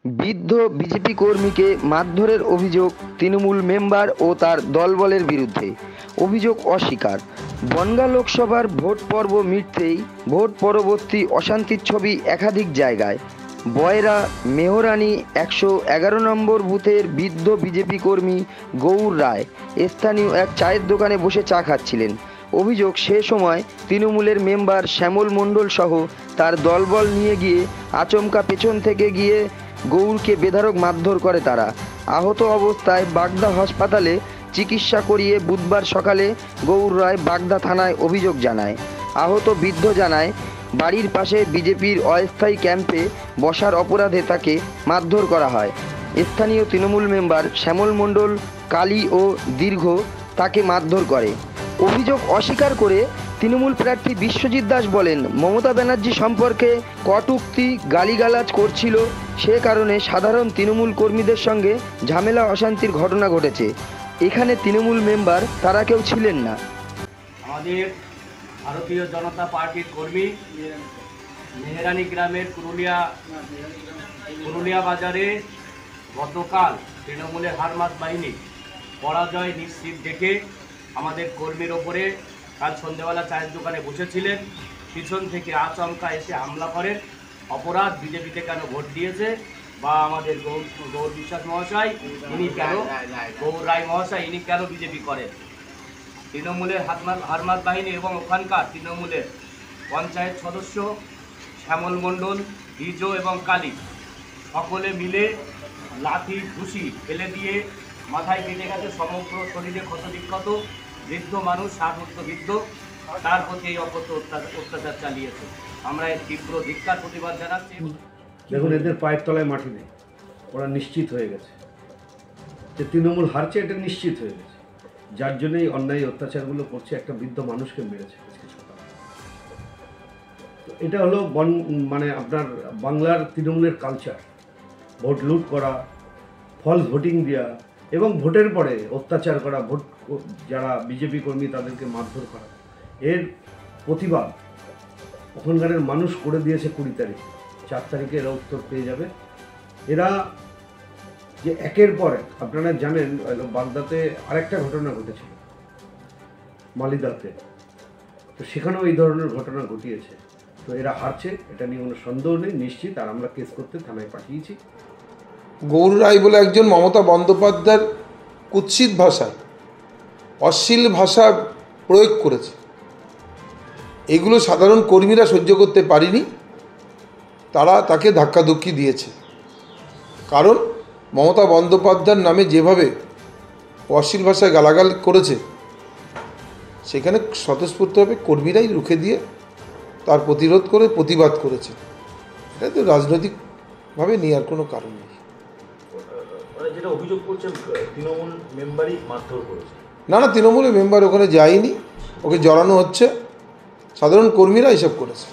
বৃদ্ধ বিজেপি কর্মীকে মারধরের অভিযোগ তৃণমূল মেম্বার ও তার দলবলের বিরুদ্ধে। অভিযোগ অস্বীকার। বনগাঁ লোকসভার ভোট পর্ব মিটতেই ভোট পরবর্তী অশান্তির ছবি একাধিক জায়গায়। বয়রা মেহরানি 111 নম্বর বুথের বৃদ্ধ বিজেপি কর্মী গৌর রায় স্থানীয় এক চায়ের দোকানে বসে চা খাচ্ছিলেন। অভিযোগ, সে সময় তৃণমূলের মেম্বার শ্যামল মণ্ডল সহ তার দলবল নিয়ে গিয়ে আচমকা পেছন থেকে গিয়ে গৌরকে বেধড়ক মারধর করে তারা। আহত অবস্থায় বাগদা হাসপাতালে চিকিৎসা করিয়ে বুধবার সকালে গৌর রায় বাগদা থানায় অভিযোগ জানায়। আহত বৃদ্ধ জানায়, বাড়ির পাশে বিজেপির অস্থায়ী ক্যাম্পে বসার অপরাধে তাকে মারধর করা হয়। স্থানীয় তৃণমূল মেম্বার শ্যামল মণ্ডল কালী ও দীর্ঘ তাকে মারধর করে। অভিযোগ অস্বীকার করে তৃণমূল প্রার্থী বিশ্বজিৎ দাস বলেন, মমতা ব্যানার্জি সম্পর্কে কটূক্তি গালিগালাজ করছিল, সে কারণে সাধারণ তৃণমূল কর্মীদের সঙ্গে ঝামেলা অশান্তির ঘটনা ঘটেছে। এখানে তৃণমূল মেম্বার তারা কেউ ছিলেন না। আমাদের ভারতীয় জনতা পার্টির কর্মী মেহরানি গ্রামের পুরুলিয়া বাজারে গতকাল তৃণমূলের হারমাত বাহিনী পরাজয় নিশ্চিত দেখে আমাদের কর্মীর ওপরে কাল সন্ধ্যেবেলা চায়ের দোকানে বসেছিলেন, পিছন থেকে আচমকা এসে হামলা করেন। অপরাধ বিজেপিতে কেন ভোট দিয়েছে বা আমাদের গৌর বিশ্বাস মহাশয় ইনি কেন, গৌর রায় মহাশয় ইনি কেন বিজেপি করেন। তৃণমূলের হারমাত বাহিনী এবং ওখানকার তৃণমূলের পঞ্চায়েত সদস্য শ্যামল মণ্ডল, দ্বিজ এবং কালী সকলে মিলে লাঠি ঘুষি ফেলে দিয়ে মাথায় কেটে গেছে, সমগ্র শরীরে ক্ষতবিক্ষত। বৃদ্ধ মানুষ, 60 বৃদ্ধ, তার প্রতি এই অত্যাচার চালিয়েছে। আমরা এর তীব্র ধিক্কার প্রতিবাদ জানাচ্ছি। দেখুন, এদের পায়ের তলায় মাটি নেই, ওরা নিশ্চিত হয়ে গেছে যে তৃণমূল হারছে, এটা নিশ্চিত হয়ে গেছে। যার জন্যই অন্যায় অত্যাচারগুলো করছে, একটা বৃদ্ধ মানুষকে মেরেছে আজকে সকালে। এটা হলো মানে আপনার বাংলার তৃণমূলের কালচার, ভোট লুট করা, ফলস ভোটিং দেওয়া এবং ভোটের পরে অত্যাচার করা, ভোট যারা বিজেপি কর্মী তাদেরকে মারধর করা। এর প্রতিবাদ ওখানকারের মানুষ করে দিয়েছে 20 তারিখে। 4 তারিখে এরা উত্তর পেয়ে যাবে। এরা যে একের পর এক, আপনারা জানেন বাগদাতে আরেকটা ঘটনা ঘটেছিল মালিদাতে, তো সেখানেও এই ধরনের ঘটনা ঘটিয়েছে। তো এরা হারছে, এটা নিয়ে কোনো সন্দেহ নেই, নিশ্চিত। আর আমরা কেস করতে থানায় পাঠিয়েছি। গৌর রায় বলে একজন মমতা বন্দ্যোপাধ্যায়ের কুৎসিত ভাষায় অশ্লীল ভাষা প্রয়োগ করেছে। এগুলো সাধারণ কর্মীরা সহ্য করতে পারেনি, তারা তাকে ধাক্কাধুক্কি দিয়েছে। কারণ মমতা বন্দ্যোপাধ্যায়ের নামে যেভাবে অশ্লীল ভাষায় গালাগাল করেছে, সেখানে স্বতঃস্ফূর্তভাবে কর্মীরাই রুখে দিয়ে তার প্রতিরোধ করে প্রতিবাদ করেছে। এটা তো রাজনৈতিকভাবে নেওয়ার কোনো কারণ নেই। যেটা অভিযোগ করছে তৃণমূল মেম্বারই মারধর করেছে। না, তৃণমূলের মেম্বার ওখানে যায়নি, ওকে জড়ানো হচ্ছে, সাধারণ কর্মীরা এসব করেছে।